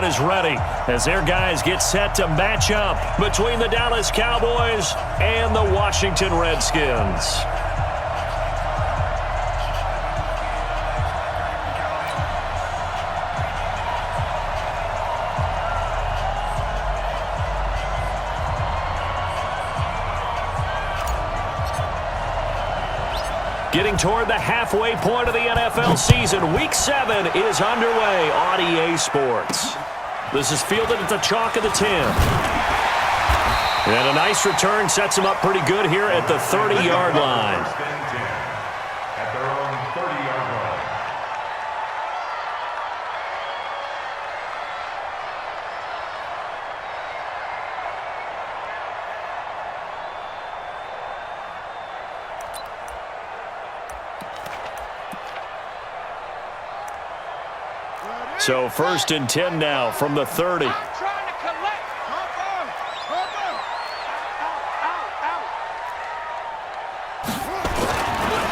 Is ready as their guys get set to match up between the Dallas Cowboys and the Washington Redskins. Getting toward the halfway point of the NFL season, Week 7 is underway on EA Sports. This is fielded at the chalk of the 10. And a nice return sets him up pretty good here at the 30-yard line. At their own 30-yard line. So 1st and 10 now from the 30. I'm trying to collect.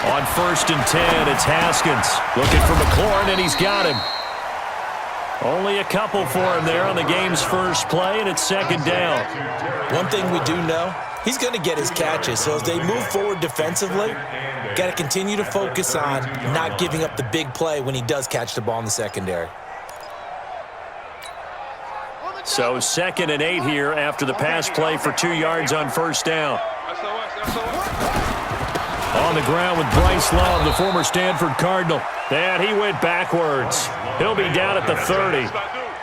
On 1st and 10, it's Haskins looking for McLaurin, and he's got him. Only a couple for him there on the game's first play, and it's 2nd down. One thing we do know, he's going to get his catches. So as they move forward defensively, got to continue to focus on not giving up the big play when he does catch the ball in the secondary. So 2nd and 8 here after the pass play for 2 yards on 1st down. On the ground with Bryce Love, the former Stanford Cardinal. And he went backwards. He'll be down at the 30.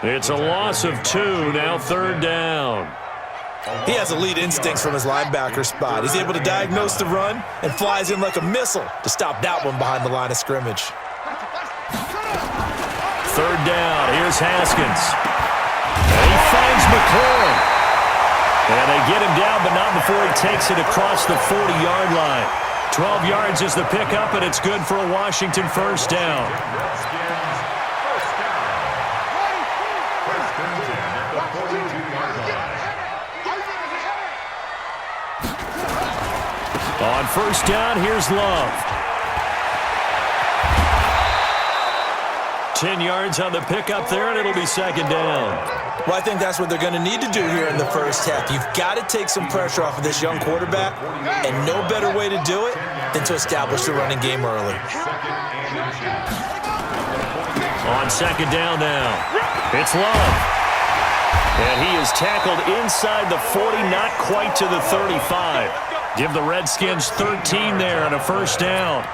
It's a loss of 2, now 3rd down. He has elite instincts from his linebacker spot. He's able to diagnose the run and flies in like a missile to stop that one behind the line of scrimmage. 3rd down, here's Haskins. And he finds McLaurin. And they get him down, but not before he takes it across the 40-yard line. 12 yards is the pickup, and it's good for a Washington 1st down. On 1st down, here's Love. 10 yards on the pickup there, and it'll be 2nd down. Well, I think that's what they're going to need to do here in the first half. You've got to take some pressure off of this young quarterback, and no better way to do it than to establish the running game early. On 2nd down now, it's Love. And he is tackled inside the 40, not quite to the 35. Give the Redskins 13 there on a 1st down.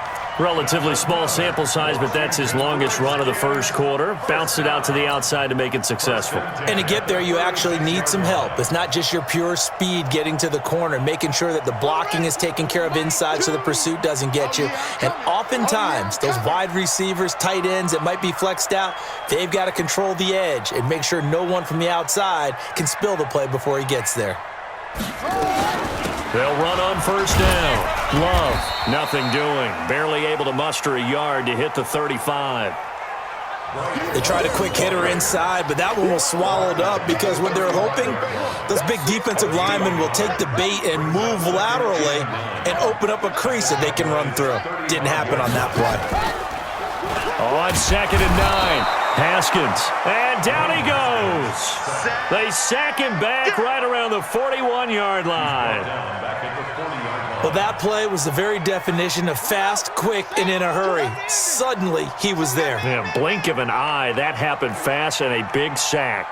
Relatively small sample size, but that's his longest run of the first quarter. Bounced it out to the outside to make it successful. And to get there, you actually need some help. It's not just your pure speed getting to the corner, making sure that the blocking is taken care of inside so the pursuit doesn't get you. And oftentimes, those wide receivers, tight ends that might be flexed out, they've got to control the edge and make sure no one from the outside can spill the play before he gets there. They'll run on 1st down. Love, nothing doing. Barely able to muster a yard to hit the 35. They tried a quick hitter inside, but that one was swallowed up because what they're hoping, those big defensive linemen will take the bait and move laterally and open up a crease that they can run through. Didn't happen on that play. On 2nd and 9. Haskins, and down he goes. They sack him back right around the 41-yard line. Well, that play was the very definition of fast, quick, and in a hurry. Suddenly, he was there. Yeah, blink of an eye, that happened fast, and a big sack.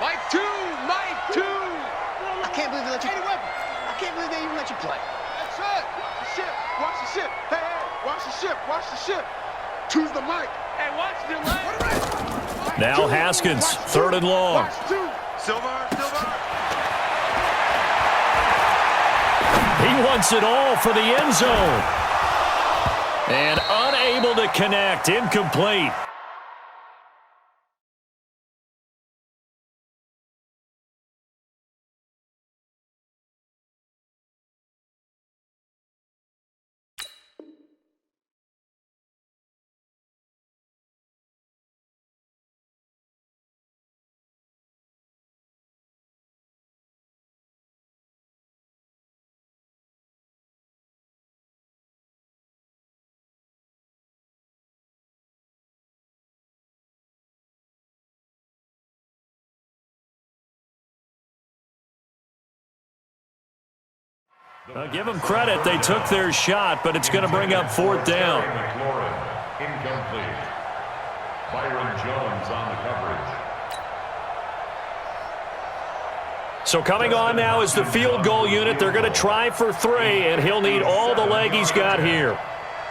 Mike 2, Mike 2. I can't believe they let you. I can't believe they even let you play. That's it. Watch the ship. Watch the ship. Hey, watch the ship. Watch the ship. Choose the mic. Hey, watch the lane. Now Haskins, 3rd and long. Silver. He wants it all for the end zone. And unable to connect, incomplete. Give them credit. They took their shot, but it's going to bring up fourth down. Incomplete. Byron Jones on the coverage. So coming on now is the field goal unit. They're going to try for 3, and he'll need all the leg he's got here.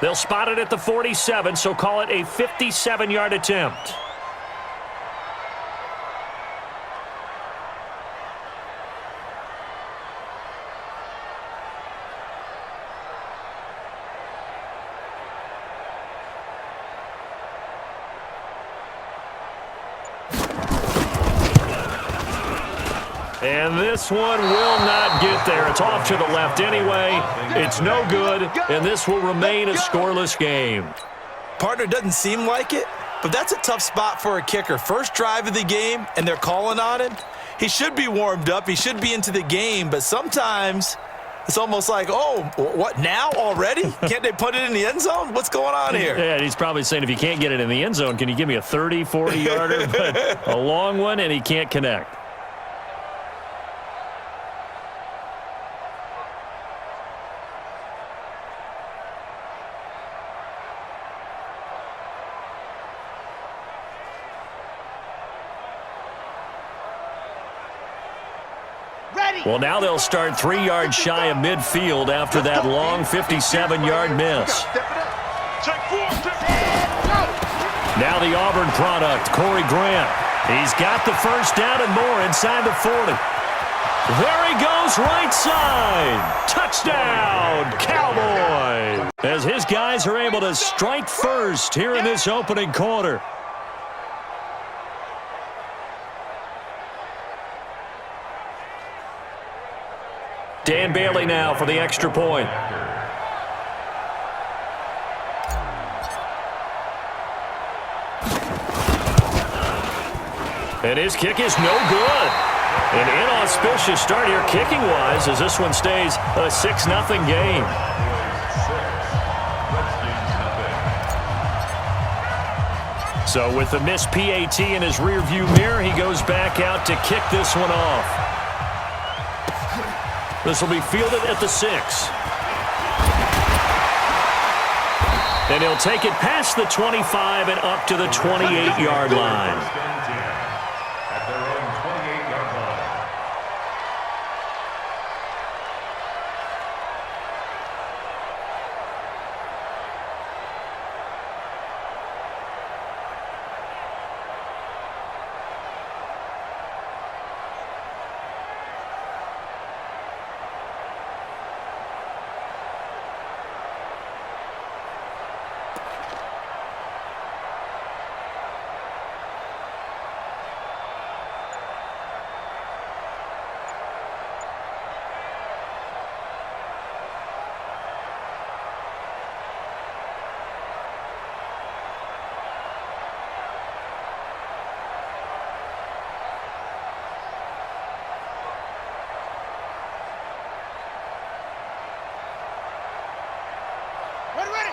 They'll spot it at the 47, so call it a 57-yard attempt. And this one will not get there. It's off to the left anyway. It's no good, and this will remain a scoreless game. Partner, doesn't seem like it, but that's a tough spot for a kicker. First drive of the game, and they're calling on him. He should be warmed up. He should be into the game, but sometimes it's almost like, oh, what, now already? Can't they put it in the end zone? What's going on here? Yeah, he's probably saying, if you can't get it in the end zone, can you give me a 30, 40-yarder? But a long one, and he can't connect. Well, now they'll start 3 yards shy of midfield after that long 57-yard miss. Now the Auburn product, Corey Grant. He's got the first down and more inside the 40. There he goes, right side. Touchdown, Cowboys. As his guys are able to strike first here in this opening quarter. Dan Bailey now for the extra point. And his kick is no good. An inauspicious start here kicking-wise as this one stays a 6-0 game. So with the missed PAT in his rearview mirror, he goes back out to kick this one off. This will be fielded at the 6. And he'll take it past the 25 and up to the 28-yard line. At their own 28-yard line.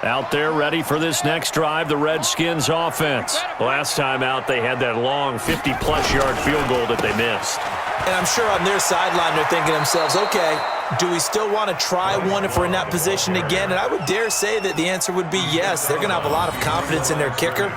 Out there ready for this next drive, the Redskins offense. Last time out, they had that long 50-plus yard field goal that they missed. And I'm sure on their sideline they're thinking to themselves, okay, do we still want to try one if we're in that position again? And I would dare say that the answer would be yes. They're going to have a lot of confidence in their kicker.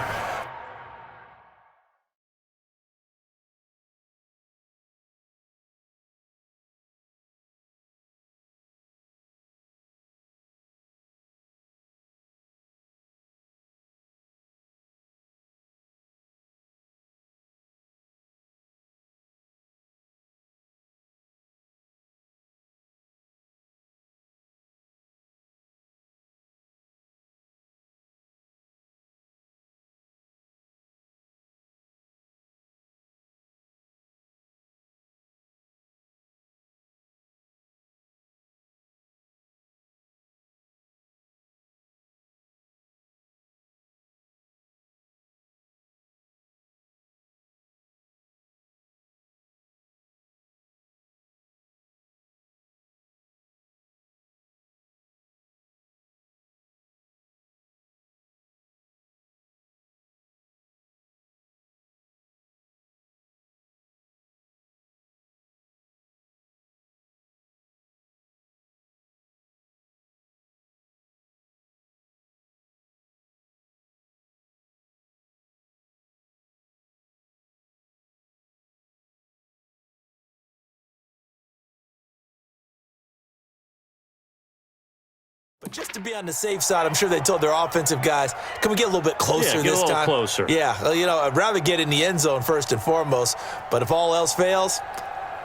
Just to be on the safe side, I'm sure they told their offensive guys, can we get a little bit closer get this a little time? closer. Yeah, well, you know, I'd rather get in the end zone first and foremost, but if all else fails,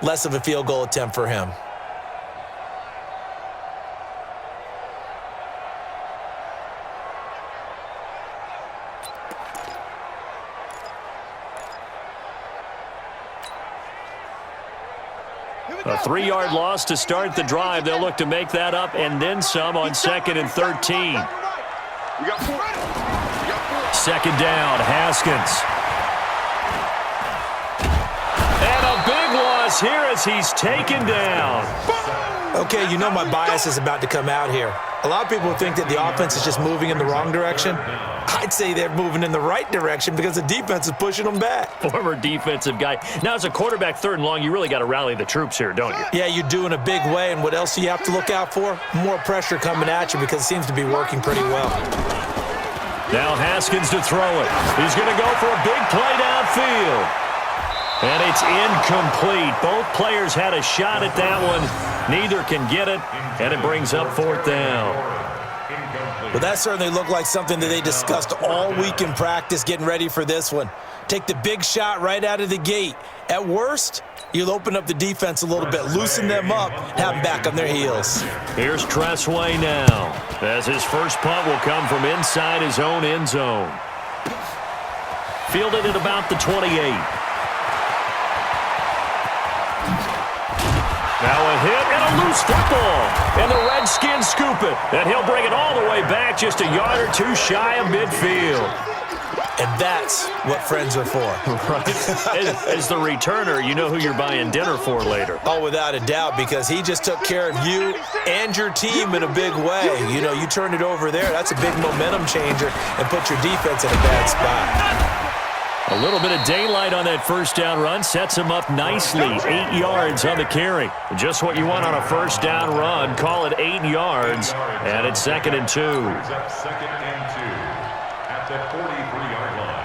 less of a field goal attempt for him. A 3-yard loss to start the drive. They'll look to make that up and then some on 2nd and 13. Second down, Haskins. And a big loss here as he's taken down. Okay, you know my bias is about to come out here. A lot of people think that the offense is just moving in the wrong direction. I'd say they're moving in the right direction because the defense is pushing them back. Former defensive guy. Now, as a quarterback, 3rd and long, you really got to rally the troops here, don't you? Yeah, you do in a big way, and what else do you have to look out for? More pressure coming at you because it seems to be working pretty well. Now Haskins to throw it. He's going to go for a big play downfield. And it's incomplete. Both players had a shot at that one. Neither can get it, and it brings up 4th down. Well, that certainly looked like something that they discussed all week in practice getting ready for this one. Take the big shot right out of the gate. At worst, you'll open up the defense a little bit, loosen them up, have them back on their heels. Here's Tressway now, as his first punt will come from inside his own end zone. Fielded at about the 28. Now a hit and a loose football. And the Redskins scoop it. And he'll bring it all the way back just a yard or two shy of midfield. And that's what friends are for. Right. As the returner, you know who you're buying dinner for later. Oh, without a doubt, because he just took care of you and your team in a big way. You know, you turn it over there, that's a big momentum changer and put your defense in a bad spot. A little bit of daylight on that first down run sets him up nicely. 8 yards on the carry. Just what you want on a first down run. Call it 8 yards, and it's 2nd and 2. 2nd and 2 at the 43-yard line.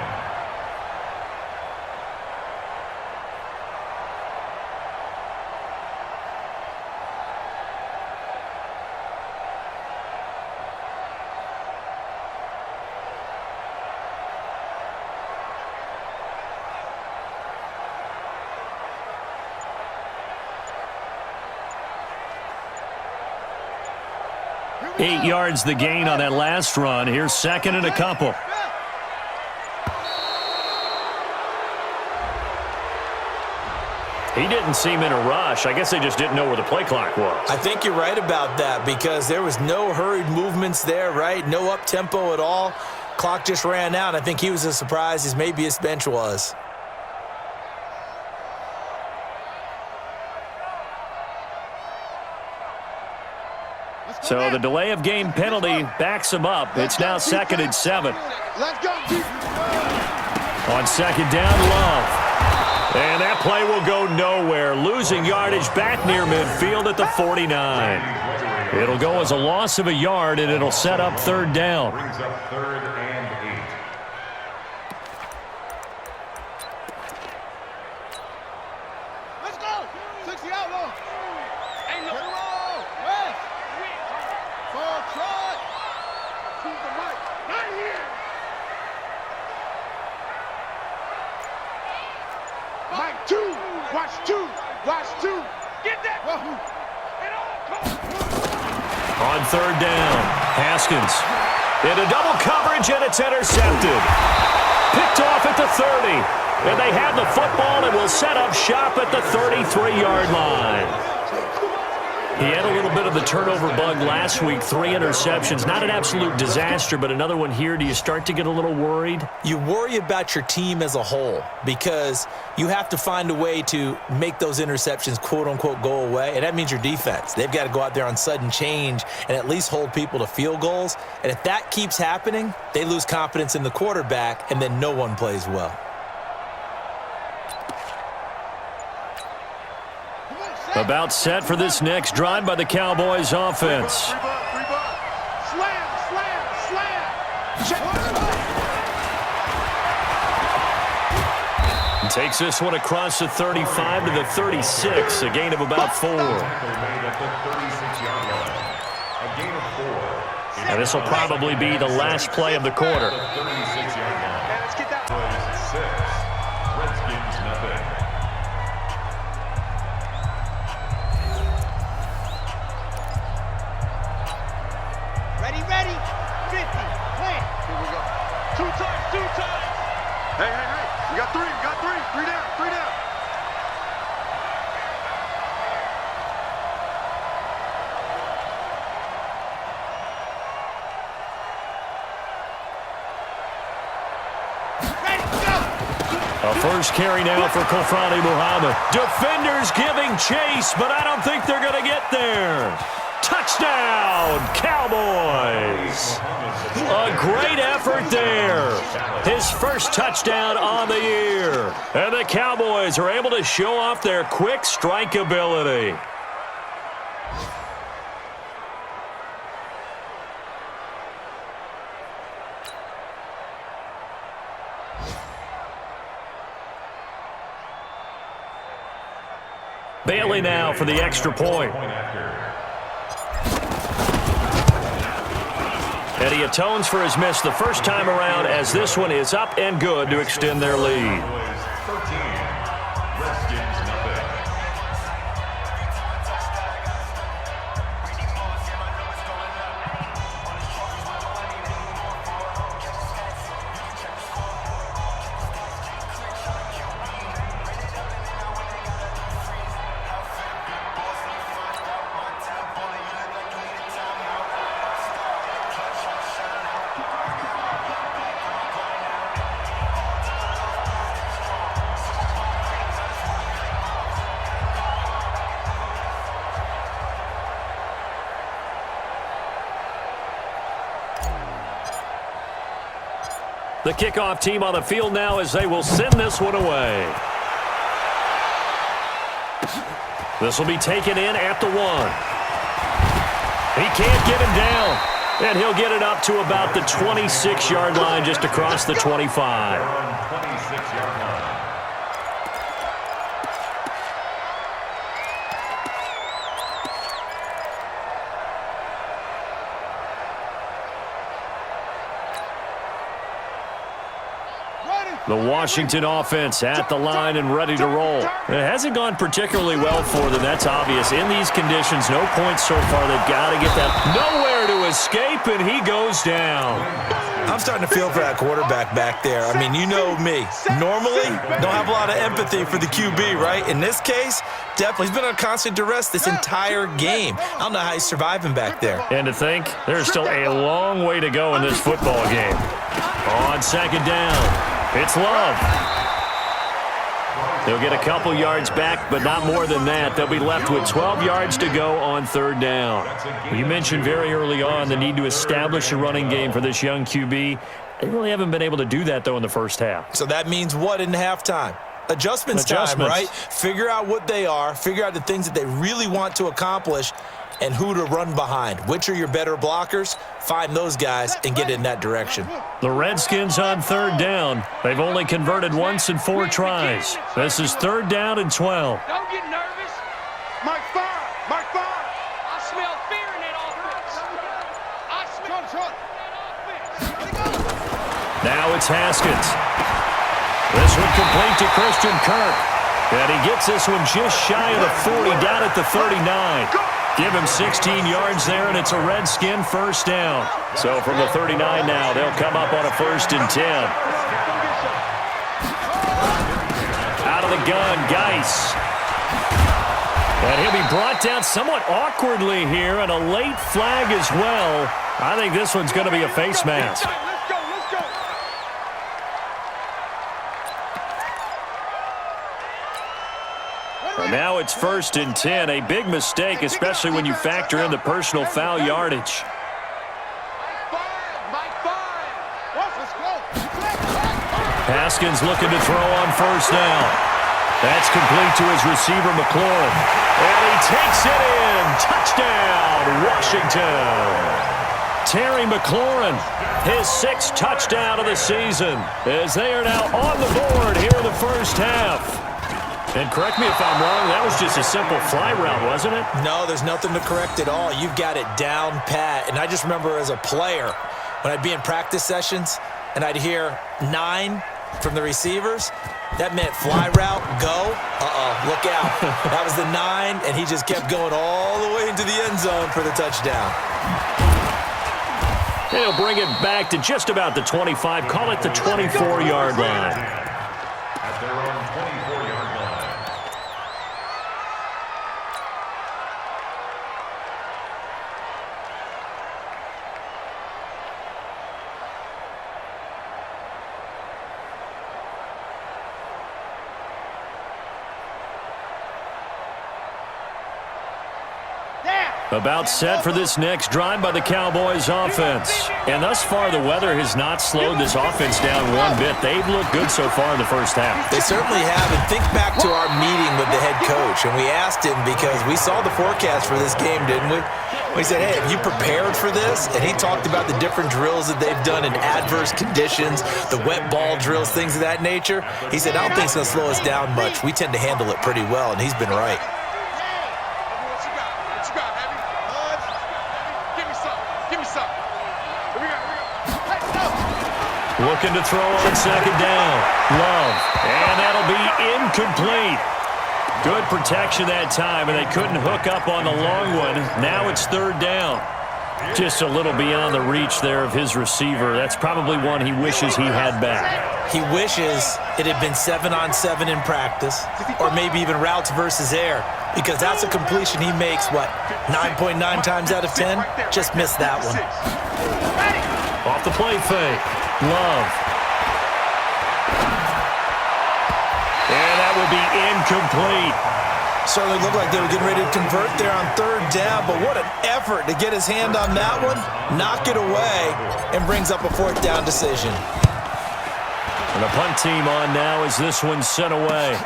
Eight yards the gain on that last run. Here's 2nd and a couple. He didn't seem in a rush. I guess they just didn't know where the play clock was. I think you're right about that because there was no hurried movements there, right? No up-tempo at all. Clock just ran out. I think he was as surprised as maybe his bench was. So the delay of game penalty backs him up. It's now 2nd and 7. Let's go, On 2nd down, Love. And that play will go nowhere. Losing yardage back near midfield at the 49. It'll go as a loss of a yard, and it'll set up 3rd down. Brings up 3rd and 8. Let's go. 60 out, low. Ain't no roll. West. Full trot. To the right. Right here. Mike 2. Watch 2. Watch 2. Get that. It all comes. On 3rd down, Haskins. Into double coverage, and it's intercepted. Picked off at the 30. And they have the football and will set up shop at the 33-yard line. He had a little bit of the turnover bug last week, 3 interceptions. Not an absolute disaster, but another one here. Do you start to get a little worried? You worry about your team as a whole because you have to find a way to make those interceptions, quote-unquote, go away, and that means your defense. They've got to go out there on sudden change and at least hold people to field goals, and if that keeps happening, they lose confidence in the quarterback, and then no one plays well. About set for this next drive by the Cowboys offense. Slam, slam, slam. Takes this one across the 35 to the 36, a gain of about 4. A gain of 4. And this will probably be the last play of the quarter. 36-yard line. Let's get that. Plays 6. Redskins nothing. Ready, ready. 50. Plan. Here we go. Two times. Hey. We got three. Three down. Ready, go. A first carry now for Kofrani Muhammad. Defenders giving chase, but I don't think they're going to get there. Touchdown, Cowboys. A great effort there. His first touchdown on the year. And the Cowboys are able to show off their quick strike ability. Bailey now for the extra point. And he atones for his miss the first time around, as this one is up and good to extend their lead. 13. Redskins nothing. The kickoff team on the field now as they will send this one away. This will be taken in at the 1. He can't get him down. And he'll get it up to about the 26-yard line, just across the 25. 26-yard line. The Washington offense at the line and ready to roll. It hasn't gone particularly well for them. That's obvious. In these conditions, no points so far. They've got to get that. Nowhere to escape, and he goes down. I'm starting to feel for that quarterback back there. I mean, you know me. Normally, don't have a lot of empathy for the QB, right? In this case, definitely. He's been on constant duress this entire game. I don't know how he's surviving back there. And to think, there's still a long way to go in this football game. On second down. It's Love. They'll get a couple yards back, but not more than that. They'll be left with 12 yards to go on third down. You mentioned very early on the need to establish a running game for this young QB. They really haven't been able to do that, though, in the first half. So that means what in halftime? Adjustments time, right? Figure out what they are, figure out the things that they really want to accomplish, and who to run behind. Which are your better blockers? Find those guys and get in that direction. The Redskins on third down. They've only converted once in 4 tries. This is third down and 12. Don't get nervous. Mark 5. I smell fear in that offense. I smell that offense. Now it's Haskins. This one complete to Christian Kirk. And he gets this one just shy of the 40, down at the 39. Give him 16 yards there, and it's a Redskin first down. So from the 39 now, they'll come up on a 1st and 10. Out of the gun, Geis. And he'll be brought down somewhat awkwardly here, and a late flag as well. I think this one's going to be a face mask. Let's go. And now it's 1st and 10. A big mistake, especially when you factor in the personal foul yardage. Haskins looking to throw on 1st down. That's complete to his receiver, McLaurin. And he takes it in. Touchdown, Washington. Terry McLaurin, his 6th touchdown of the season, as they are now on the board here in the first half. And correct me if I'm wrong, that was just a simple fly route, wasn't it? No, there's nothing to correct at all. You've got it down pat. And I just remember as a player, when I'd be in practice sessions and I'd hear 9 from the receivers, that meant fly route, go. Look out. That was the 9, and he just kept going all the way into the end zone for the touchdown. And he'll bring it back to just about the 25. Call it the 24-yard line. At their own 24-yard line. About set for this next drive by the Cowboys offense. And thus far, the weather has not slowed this offense down one bit. They've looked good so far in the first half. They certainly have. And think back to our meeting with the head coach. And we asked him because we saw the forecast for this game, didn't we? We said, hey, have you prepared for this? And he talked about the different drills that they've done in adverse conditions, the wet ball drills, things of that nature. He said, I don't think it's going to slow us down much. We tend to handle it pretty well, and he's been right. Looking to throw on second down. Love. And that'll be incomplete. Good protection that time, and they couldn't hook up on the long one. Now it's third down. Just a little beyond the reach there of his receiver. That's probably one he wishes he had back. He wishes it had been 7-on-7 in practice, or maybe even routes versus air, because that's a completion he makes, 9.9 times out of 10? Just missed that one. Off the play fake. Love. And that would be incomplete. Certainly looked like they were getting ready to convert there on third down, but what an effort to get his hand on that one, knock it away, and brings up a fourth down decision. And the punt team on now as this one's sent away.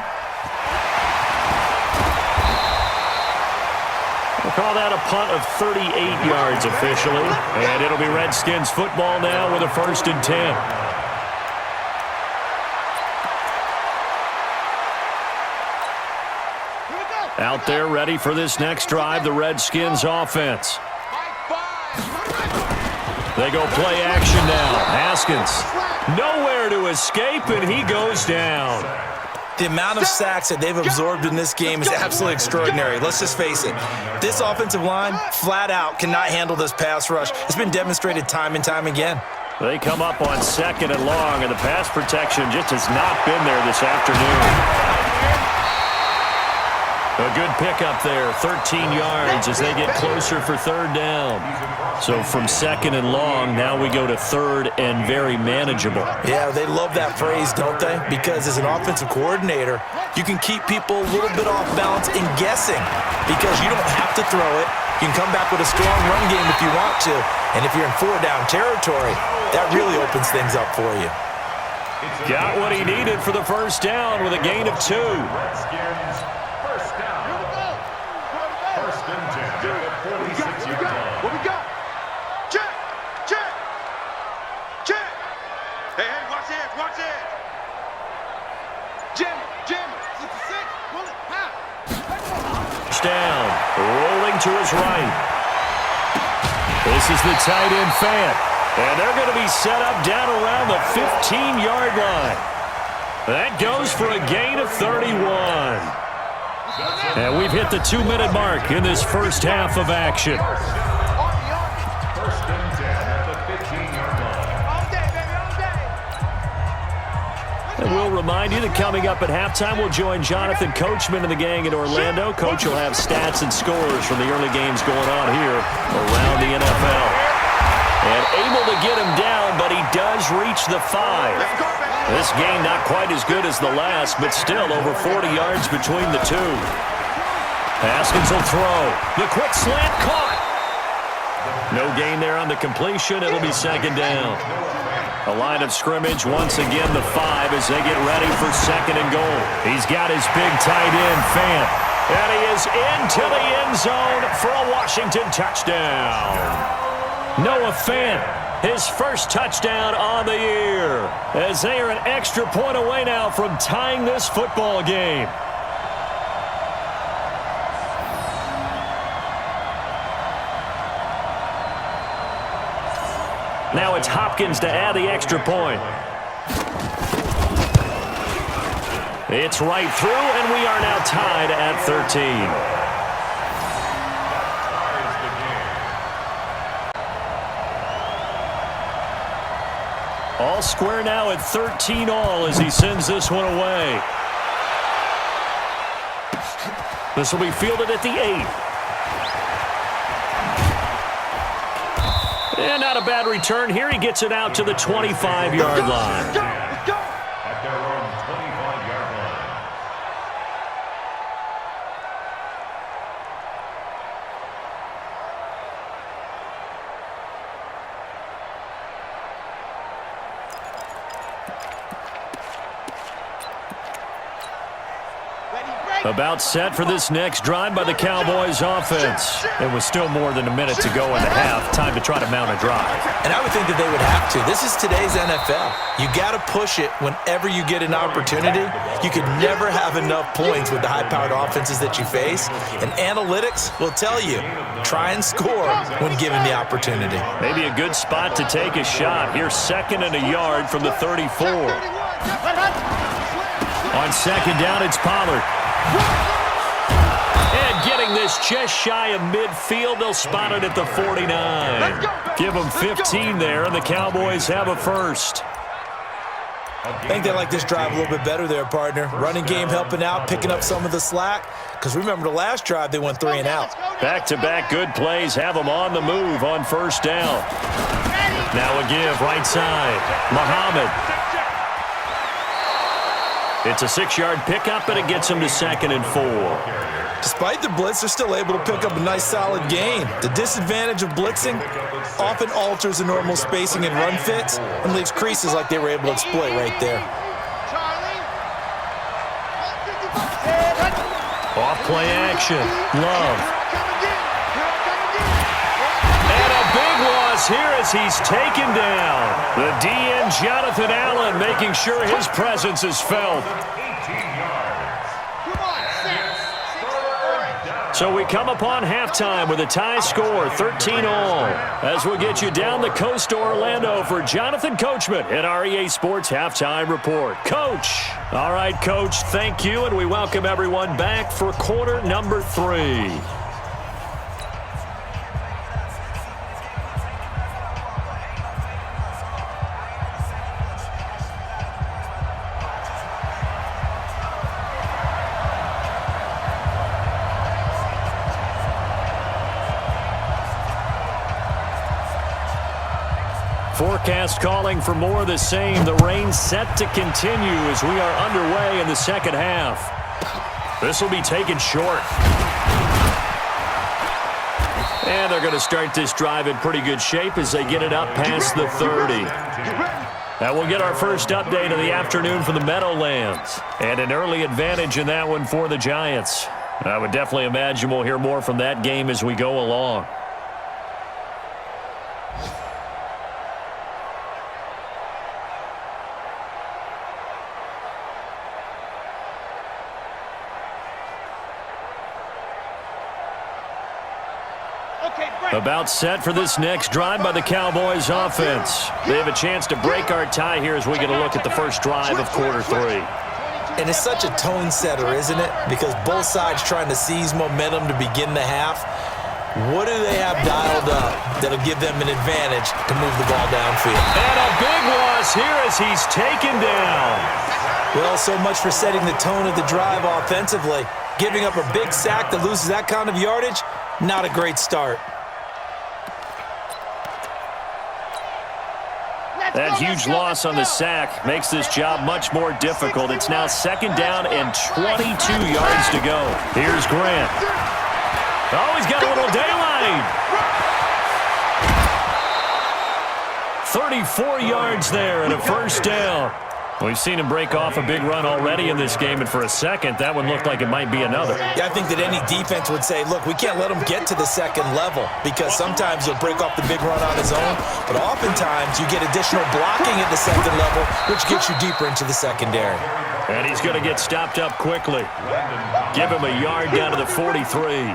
We'll call that a punt of 38 yards officially. And it'll be Redskins football now with a 1st and 10. Out there ready for this next drive, the Redskins offense. They go play action now. Haskins nowhere to escape, and he goes down. The amount of sacks that they've absorbed in this game is absolutely extraordinary. Let's just face it. This offensive line, flat out, cannot handle this pass rush. It's been demonstrated time and time again. They come up on 2nd and long, and the pass protection just has not been there this afternoon. A good pickup there, 13 yards as they get closer for third down. So from 2nd and long, now we go to 3rd and very manageable. Yeah, they love that phrase, don't they? Because as an offensive coordinator, you can keep people a little bit off balance and guessing because you don't have to throw it. You can come back with a strong run game if you want to. And if you're in 4-down territory, that really opens things up for you. Got what he needed for the first down with a gain of 2. Redskins, first down. 1st and 10 at the 46-yard line. What we got? Check! Check! Check! Hey, watch it! Watch it! Jim! 66, pull it, half! Down, rolling to his right. This is the tight end Fant. And they're going to be set up down around the 15-yard line. That goes for a gain of 31. And we've hit the 2-minute mark in this first half of action. 1st and 10 at the 15-yard line. All day, baby, all day! And we'll remind you that coming up at halftime, we'll join Jonathan Coachman and the gang in Orlando. Coach will have stats and scores from the early games going on here around the NFL. And able to get him down, but he does reach the 5. This game not quite as good as the last, but still over 40 yards between the two. Haskins will throw. The quick slant caught. No gain there on the completion. It'll be 2nd down. A line of scrimmage, once again the 5 as they get ready for 2nd and goal. He's got his big tight end, Fant. And he is into the end zone for a Washington touchdown. Noah Fant, his first touchdown on the year, as they are an extra point away now from tying this football game. it's Hopkins to add the extra point. It's right through, and we are now tied at 13. All square now at 13 all as he sends this one away. This will be fielded at the 8. And not a bad return here. He gets it out to the 25-yard line. At their own 25-yard line. About set for this next drive by the Cowboys offense. It was still more than a minute to go in the half. Time to try to mount a drive. And I would think that they would have to. This is today's NFL. You got to push it whenever you get an opportunity. You could never have enough points with the high-powered offenses that you face. And analytics will tell you, try and score when given the opportunity. Maybe a good spot to take a shot. Here's 2nd and a yard from the 34. On 2nd down, it's Pollard. And getting this just shy of midfield, they'll spot it at the 49. Give them 15 there, and the Cowboys have a first. I think they like this drive a little bit better there, partner. Running game helping out, picking up some of the slack. Because remember, the last drive, they went 3 and out. Back-to-back good plays have them on the move on 1st down. Now a give, right side. Muhammad. It's a 6-yard pickup, and it gets him to 2nd and 4. Despite the blitz, they're still able to pick up a nice, solid gain. The disadvantage of blitzing often alters the normal spacing and run fits and leaves creases like they were able to exploit right there. Off play action. Love. And a big loss here as he's taken down. The DN, Jonathan Allen, making sure his presence is felt. So we come upon halftime with a tie score, 13-all. As we'll get you down the coast to Orlando for Jonathan Coachman at our EA Sports Halftime Report. Coach. All right, Coach, thank you, and we welcome everyone back for quarter number 3. Forecast calling for more of the same. The rain set to continue as we are underway in the second half. This will be taken short. And they're going to start this drive in pretty good shape as they get it up past the 30. That will get our first update of the afternoon from the Meadowlands. And an early advantage in that one for the Giants. I would definitely imagine we'll hear more from that game as we go along. About set for this next drive by the Cowboys offense. They have a chance to break our tie here as we get a look at the first drive of quarter 3. And it's such a tone setter, isn't it? Because both sides trying to seize momentum to begin the half. What do they have dialed up that'll give them an advantage to move the ball downfield? And a big loss here as he's taken down. Well, so much for setting the tone of the drive offensively. Giving up a big sack that loses that kind of yardage, not a great start. That huge loss on the sack makes this job much more difficult. It's now 2nd down and 22 yards to go. Here's Grant. Oh, he's got a little daylight. 34 yards there and a first down. We've seen him break off a big run already in this game, and for a second, that one looked like it might be another. Yeah, I think that any defense would say, look, we can't let him get to the second level because sometimes he'll break off the big run on his own, but oftentimes you get additional blocking at the second level, which gets you deeper into the secondary. And he's going to get stopped up quickly. Give him a yard down to the 43.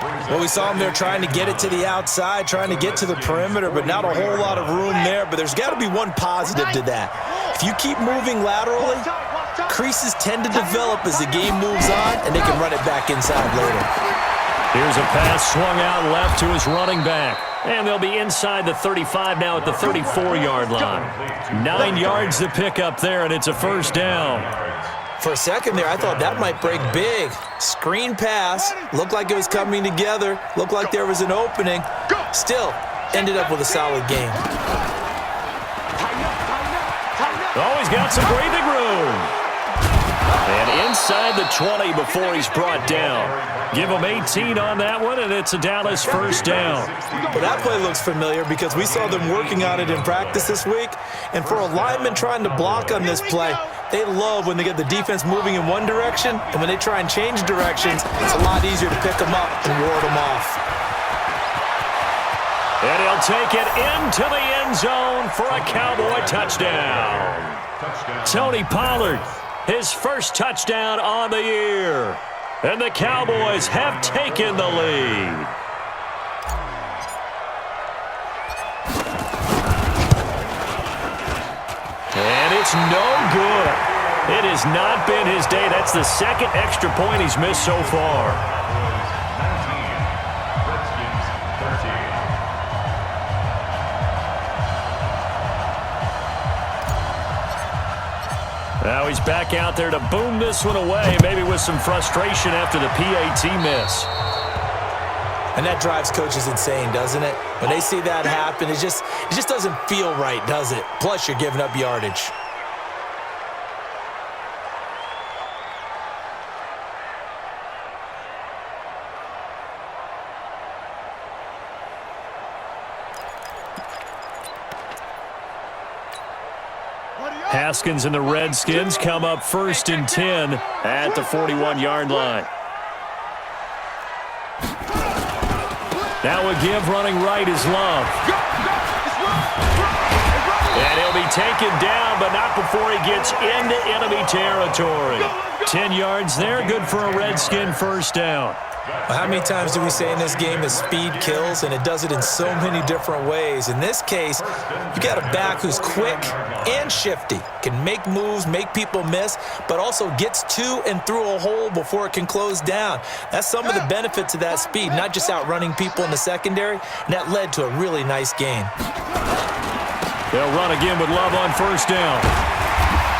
Well, we saw him there trying to get it to the outside, trying to get to the perimeter, but not a whole lot of room there. But there's got to be one positive to that. If you keep moving laterally, creases tend to develop as the game moves on, and they can run it back inside later. Here's a pass swung out left to his running back. And they'll be inside the 35 now at the 34-yard line. 9 yards to pick up there, and it's a first down. For a second there, I thought that might break big. Screen pass. Looked like it was coming together. Looked like there was an opening. Still, ended up with a solid game. Oh, he's got some breathing room. And inside the 20 before he's brought down. Give him 18 on that one, and it's a Dallas first down. Well, that play looks familiar because we saw them working on it in practice this week. And for a lineman trying to block on this play, they love when they get the defense moving in one direction, and when they try and change directions, it's a lot easier to pick them up and ward them off. And he'll take it into the end zone for a Cowboy touchdown. Tony Pollard, his first touchdown on the year. And the Cowboys have taken the lead. And it's no good. It has not been his day. That's the second extra point he's missed so far. Redskins 13. Now he's back out there to boom this one away, maybe with some frustration after the PAT miss. And that drives coaches insane, doesn't it? When they see that happen, it just doesn't feel right, does it? Plus, you're giving up yardage. Haskins and the Redskins come up 1st and 10 at the 41-yard line. Now a give running right is Love. And he'll be taken down, but not before he gets into enemy territory. 10 yards there, good for a Redskin first down. Well, how many times do we say in this game that speed kills, and it does it in so many different ways? In this case, you got a back who's quick and shifty, can make moves, make people miss, but also gets to and through a hole before it can close down. That's some of the benefits of that speed, not just outrunning people in the secondary, and that led to a really nice game. They'll run again with Love on first down.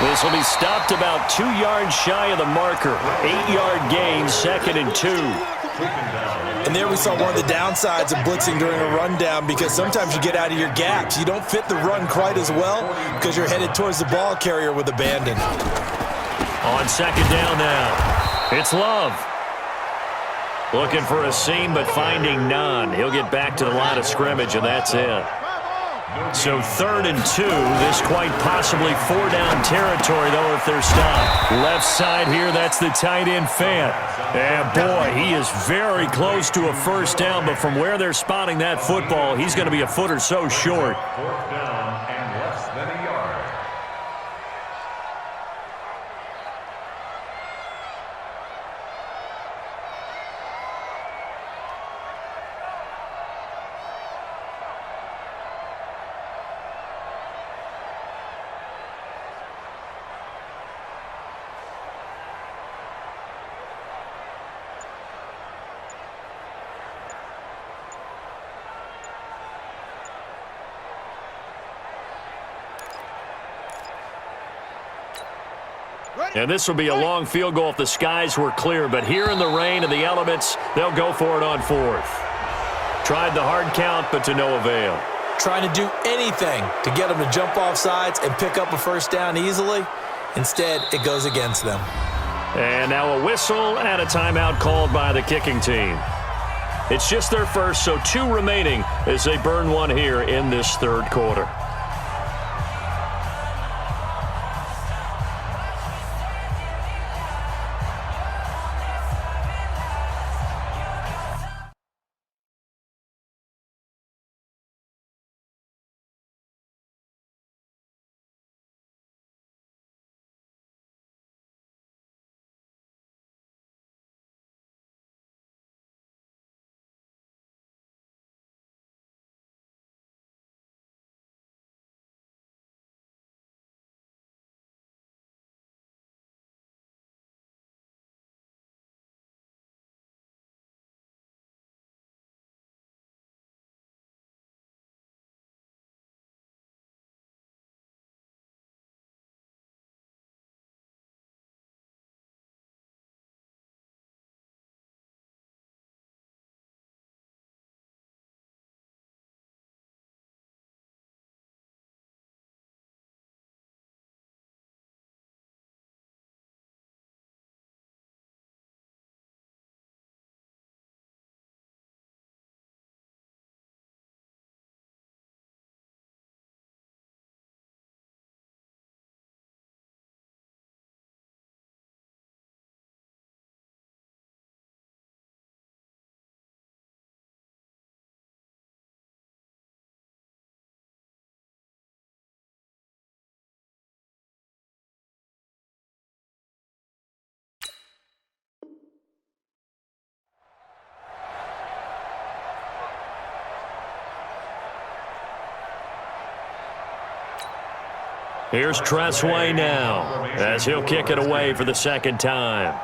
This will be stopped about 2 yards shy of the marker. 8-yard gain, 2nd and 2. And there we saw one of the downsides of blitzing during a rundown, because sometimes you get out of your gaps. You don't fit the run quite as well because you're headed towards the ball carrier with abandon. On 2nd down now, it's Love. Looking for a seam, but finding none. He'll get back to the line of scrimmage, and that's it. So 3rd and 2, this quite possibly 4-down territory, though, if they're stopped. Left side here, that's the tight end Fant. And, boy, he is very close to a first down, but from where they're spotting that football, he's going to be a foot or so short. 4th down and less than a yard. And this will be a long field goal if the skies were clear, but here in the rain and the elements, they'll go for it on 4th. Tried the hard count, but to no avail. Trying to do anything to get them to jump off sides and pick up a first down easily. Instead, it goes against them. And now a whistle and a timeout called by the kicking team. It's just their first, so 2 remaining as they burn one here in this 3rd quarter. Here's Tressway now as he'll kick it away for the second time.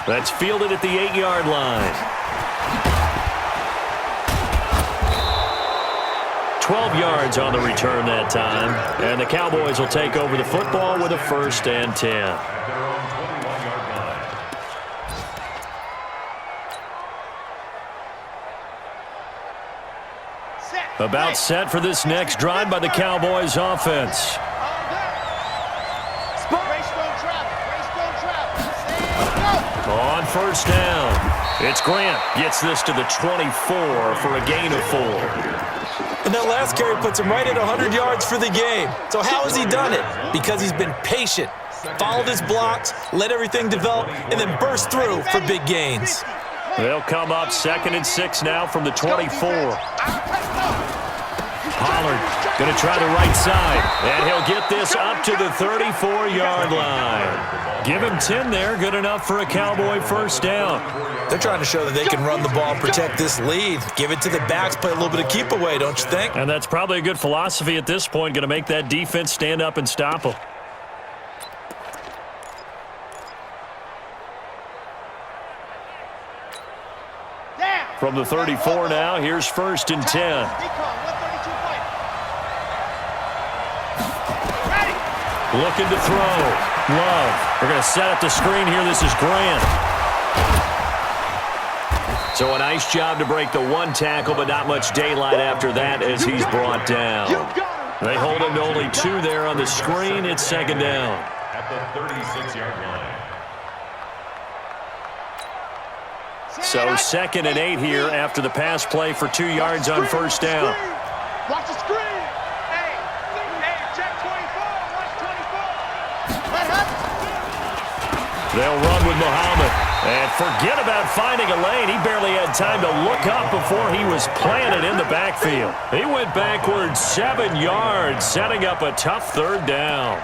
That's fielded at the 8-yard line. 12 yards on the return that time. And the Cowboys will take over the football with a 1st and 10. At their own 21-yard line. About set for this next drive by the Cowboys offense. On 1st down, it's Grant. Gets this to the 24 for a gain of 4. And that last carry puts him right at 100 yards for the game. So how has he done it? Because he's been patient, followed his blocks, let everything develop, and then burst through for big gains. They'll come up 2nd and 6 now from the 24. Pollard going to try the right side, and he'll get this up to the 34-yard line. Give him 10 there, good enough for a Cowboy 1st down. They're trying to show that they can run the ball, protect this lead. Give it to the backs, play a little bit of keep away, don't you think? And that's probably a good philosophy at this point, going to make that defense stand up and stop them. From the 34 now, here's 1st and 10. Looking to throw. Love. They're going to set up the screen here. This is Grant. So a nice job to break the 1 tackle, but not much daylight after that as he's brought down. They hold him to only 2 there on the screen. It's 2nd down. At the 36-yard line. So 2nd and 8 here after the pass play for 2 yards on 1st down. Watch the screen. Hey, check 24. Watch 24. They'll run with Muhammad. And forget about finding a lane. He barely had time to look up before he was planted in the backfield. He went backwards 7 yards, setting up a tough 3rd down.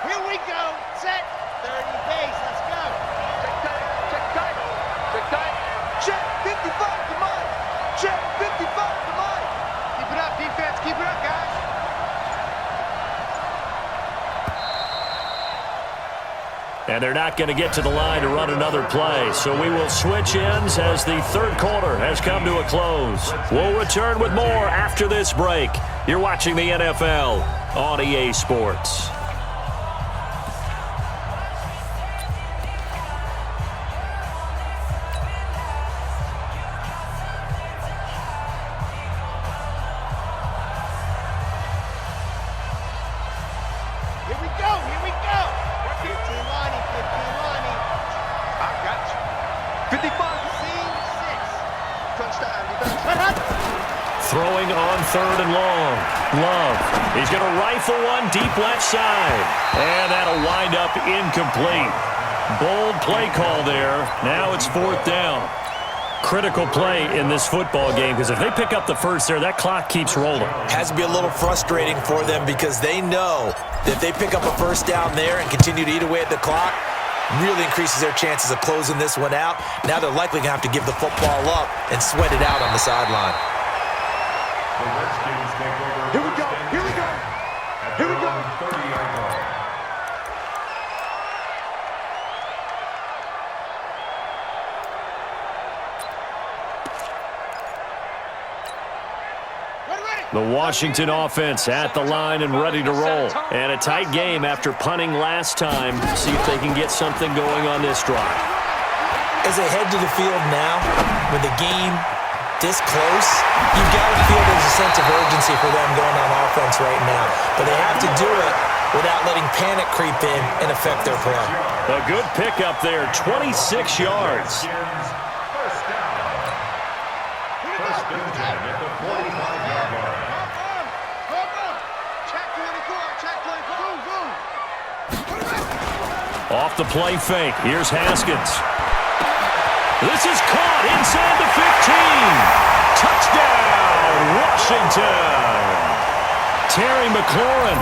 Here we go. Set. 30 base. Let's go. Check tight. Check tight. Check 55 to mine. Check 55 to mine. Keep it up, defense. Keep it up, guys. And they're not going to get to the line to run another play. So we will switch ends as the 3rd quarter has come to a close. We'll return with more after this break. You're watching the NFL on EA Sports. Here we go. Here we go. 15 lining. 15 lining. I got you. 55. Scene 6. Touchdown. Defense. Throwing on 3rd and long. Love. He's going to rifle one deep left side. And that'll wind up incomplete. Bold play call there. Now it's 4th down. Critical play in this football game because if they pick up the first there, that clock keeps rolling. Has to be a little frustrating for them because they know that if they pick up a 1st down there and continue to eat away at the clock, really increases their chances of closing this one out. Now they're likely going to have to give the football up and sweat it out on the sideline. The Redskins take over. Here we go. Here we go. Here we go. 30-yard line. The Washington offense at the line and ready to roll. And a tight game after punting last time. See if they can get something going on this drive. As they head to the field now, with the game this close, you've got to feel there's a sense of urgency for them going on offense right now. But they have to do it without letting panic creep in and affect their play. A good pickup there, 26 yards. First down. First and 10 at the 45-yard line. Check 24. Check 24. Off the play fake. Here's Haskins. This is caught inside the 15. Touchdown, Washington. Terry McLaurin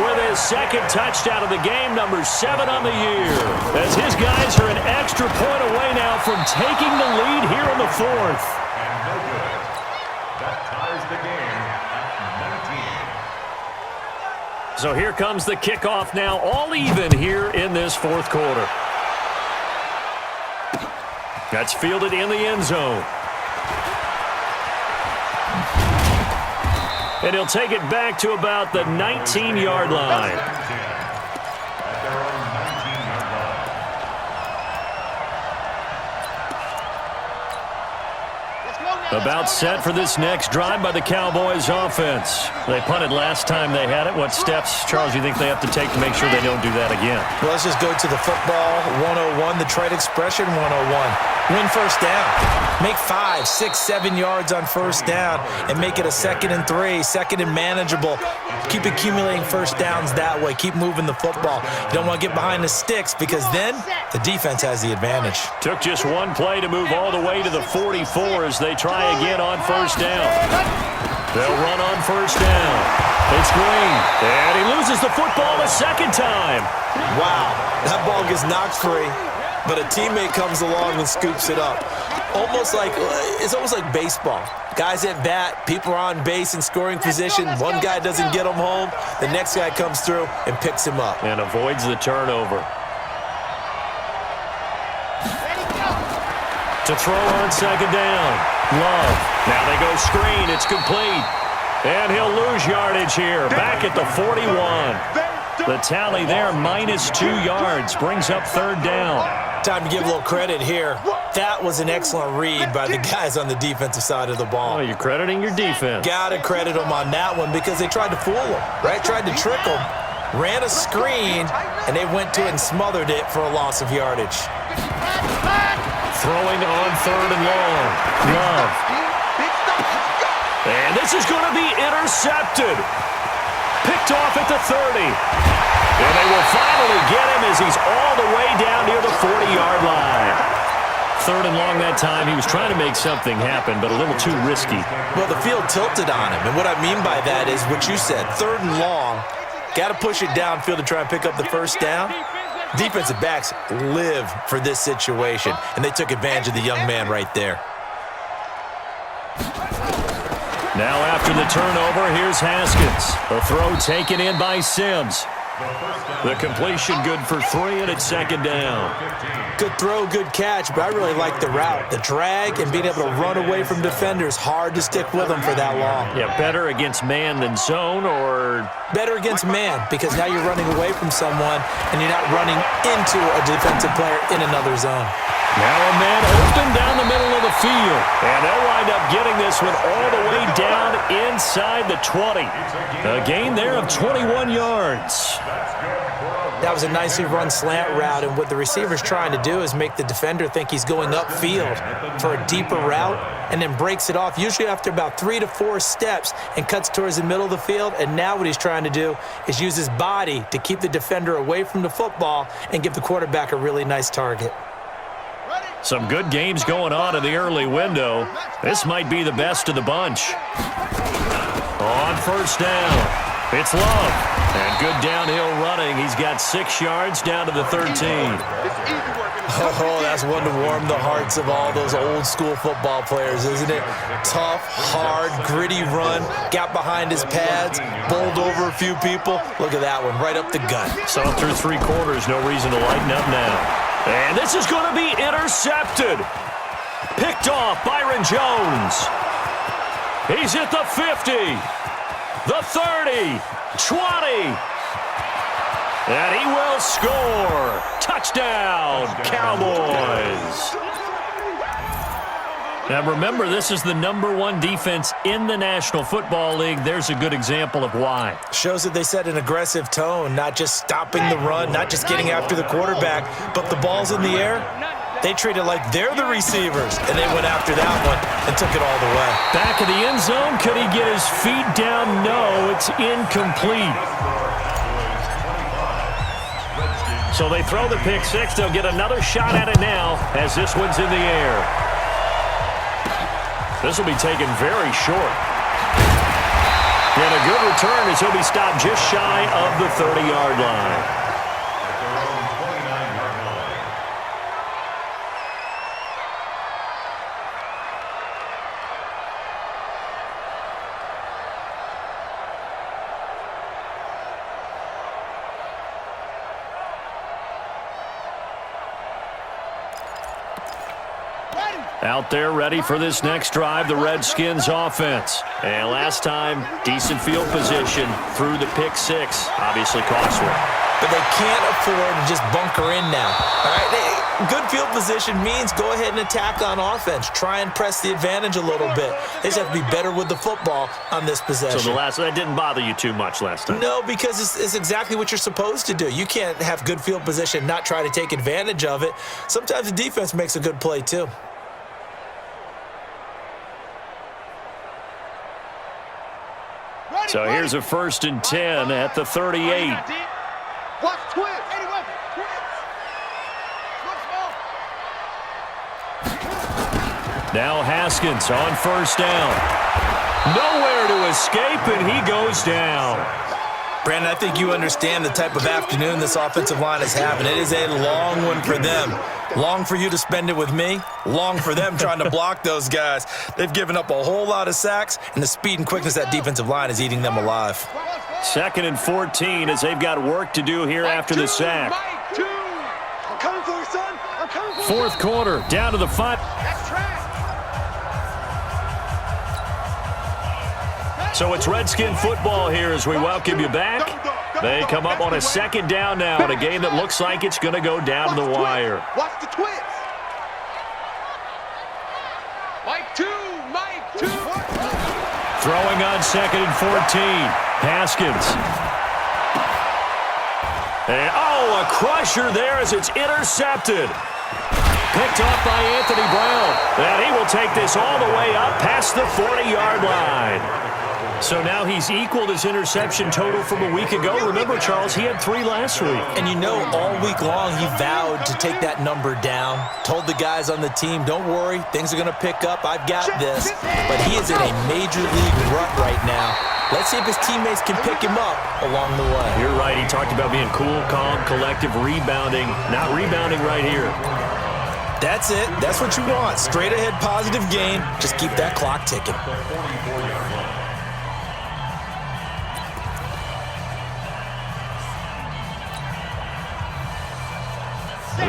with his second touchdown of the game, number 7 on the year. As his guys are an extra point away now from taking the lead here in the 4th. And no good. That ties the game at 19. So here comes the kickoff now, all even here in this 4th quarter. That's fielded in the end zone. And he'll take it back to about the 19-yard line. At their own 19-yard line. Let's go now. About set for this next drive by the Cowboys offense. They punted last time they had it. What steps, Charles, you think they have to take to make sure they don't do that again? Well, let's just go to the football 101, the trade expression 101. Win first down. Make 5, 6, 7 yards on first down and make it a 2nd and 3, 2nd and manageable. Keep accumulating first downs that way. Keep moving the football. You don't want to get behind the sticks because then the defense has the advantage. Took just one play to move all the way to the 44 as they try again on first down. They'll run on first down. It's Green, and he loses the football a second time. Wow, that ball gets knocked free, but a teammate comes along and scoops it up. It's almost like baseball. Guys at bat, people are on base in scoring position. One guy doesn't get him home. The next guy comes through and picks him up. And avoids the turnover. To throw on second down. Love. Now they go screen. It's complete. And he'll lose yardage here. Back at the 41. The tally there, -2 yards. Brings up third down. Time to give a little credit here. That was an excellent read by the guys on the defensive side of the ball. Oh, you're crediting your defense. Gotta credit them on that one because they tried to fool them, right? Tried to trick them. Ran a screen, and they went to it and smothered it for a loss of yardage. Throwing on third and long. Love. And this is going to be intercepted. Picked off at the 30. And they will finally get him as he's all the way down near the 40-yard line. Third and long that time. He was trying to make something happen, but a little too risky. Well, the field tilted on him, and what I mean by that is what you said. Third and long, got to push it downfield to try and pick up the first down. Defensive backs live for this situation, and they took advantage of the young man right there. Now after the turnover, here's Haskins. The throw taken in by Sims. The completion good for 3, and it's second down. Good throw, good catch, but I really like the route. The drag and being able to run away from defenders, hard to stick with them for that long. Yeah, better against man than zone, or? Better against man, because now you're running away from someone and you're not running into a defensive player in another zone. Now a man open down the middle of the field. And they'll wind up getting this one all the way down inside the 20. A gain there of 21 yards. That was a nicely run slant route, and what the receiver's trying to do is make the defender think he's going upfield for a deeper route and then breaks it off, usually after about 3 to 4 steps, and cuts towards the middle of the field. And now what he's trying to do is use his body to keep the defender away from the football and give the quarterback a really nice target. Some good games going on in the early window. This might be the best of the bunch. On first down, it's Love. And good downhill running. He's got 6 yards down to the 13. Oh, that's one to warm the hearts of all those old school football players, isn't it? Tough, hard, gritty run. Got behind his pads, bowled over a few people. Look at that one, right up the gut. Saw through 3 quarters, no reason to lighten up now. And this is going to be intercepted. Picked off Byron Jones. He's at the 50, the 30, 20. And he will score. Touchdown, Cowboys. Now remember, this is the #1 defense in the National Football League. There's a good example of why. Shows that they set an aggressive tone, not just stopping the run, not just getting after the quarterback, but the ball's in the air. They treat it like they're the receivers, and they went after that one and took it all the way. Back of the end zone, could he get his feet down? No, it's incomplete. So they throw the pick six. They'll get another shot at it now as this one's in the air. This will be taken very short. And a good return as he'll be stopped just shy of the 30-yard line. Out there ready for this next drive, the Redskins offense. And last time, decent field position through the pick six. Obviously costly. But they can't afford to just bunker in now. All right, good field position means go ahead and attack on offense. Try and press the advantage a little bit. They just have to be better with the football on this possession. So that didn't bother you too much last time? No, because it's exactly what you're supposed to do. You can't have good field position and not try to take advantage of it. Sometimes the defense makes a good play too. So here's a 1st and 10 at the 38. Watch twist. Now Haskins on 1st down. Nowhere to escape, and he goes down. Brandon, I think you understand the type of afternoon this offensive line is having. It is a long one for them. Long for you to spend it with me. Long for them trying to block those guys. They've given up a whole lot of sacks, and the speed and quickness of that defensive line is eating them alive. 2nd and 14 as they've got work to do here after the sack. I'm coming for you, son. I'm coming for you. 4th quarter, down to the 5. That's track. So it's Redskin football here as we welcome you back. They come up on a 2nd down now in a game that looks like it's going to go down to the wire. Watch the twist. Mike 2. Throwing on 2nd and 14. Haskins. And, a crusher there as it's intercepted. Picked off by Anthony Brown. And he will take this all the way up past the 40-yard line. So now he's equaled his interception total from a week ago. Remember, Charles, he had 3 last week. And you know, all week long he vowed to take that number down. Told the guys on the team, don't worry, things are going to pick up. I've got this. But he is in a major league rut right now. Let's see if his teammates can pick him up along the way. You're right. He talked about being cool, calm, collective, rebounding. Not rebounding right here. That's it. That's what you want. Straight ahead positive game. Just keep that clock ticking.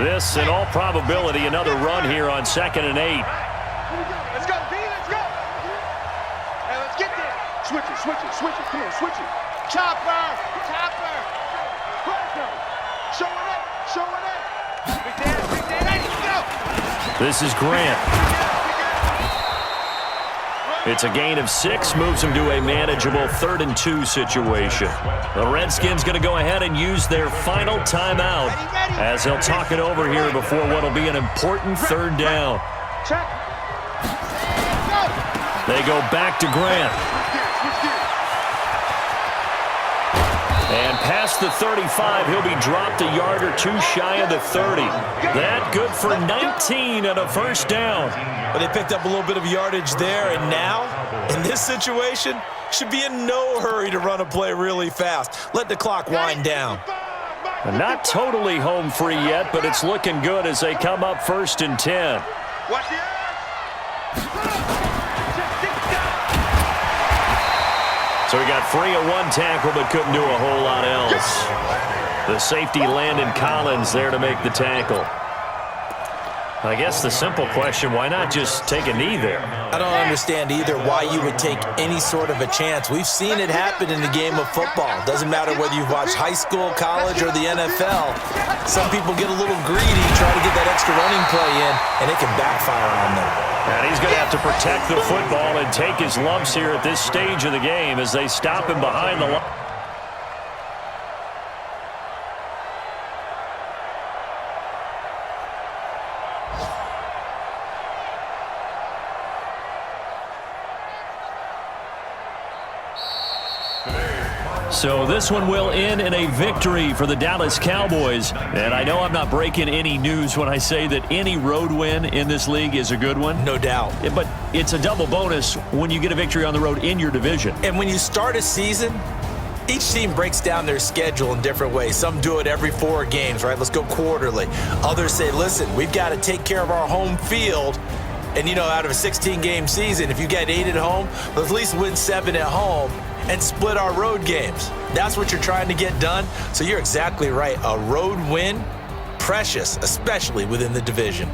This, in all probability, another run here on 2nd and 8. Let's go, B, let's go. Hey, let's get there. Switch it. Come on, switch it. Chopper. Show it up. Big Dan, let's go. This is Grant. It's a gain of 6, moves him to a manageable 3rd and 2 situation. The Redskins going to go ahead and use their final timeout as they'll talk it over here before what will be an important 3rd down. They go back to Grant. And past the 35, he'll be dropped a yard or 2 shy of the 30. That good for 19 and a 1st down. But they picked up a little bit of yardage there, and now, in this situation, should be in no hurry to run a play really fast. Let the clock wind down. Not totally home free yet, but it's looking good as they come up 1st and 10. Watch the So he got free of 1 tackle, but couldn't do a whole lot else. The safety, Landon Collins, there to make the tackle. I guess the simple question, why not just take a knee there? I don't understand either why you would take any sort of a chance. We've seen it happen in the game of football. Doesn't matter whether you've watched high school, college, or the NFL. Some people get a little greedy, try to get that extra running play in, and it can backfire on them. And he's going to have to protect the football and take his lumps here at this stage of the game as they stop him behind the line. So this one will end in a victory for the Dallas Cowboys. And I know I'm not breaking any news when I say that any road win in this league is a good one. No doubt. But it's a double bonus when you get a victory on the road in your division. And when you start a season, each team breaks down their schedule in different ways. Some do it every 4 games, right? Let's go quarterly. Others say, listen, we've got to take care of our home field. And, you know, out of a 16-game season, if you get 8 at home, let's at least win 7 at home and split our road games. That's what you're trying to get done. So you're exactly right. A road win, precious, especially within the division.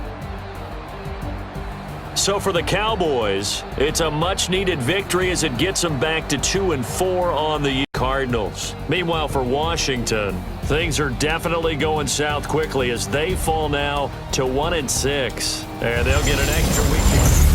So for the Cowboys, it's a much-needed victory as it gets them back to 2-4 on the Cardinals. Meanwhile, for Washington, things are definitely going south quickly as they fall now to 1-6. And they'll get an extra week.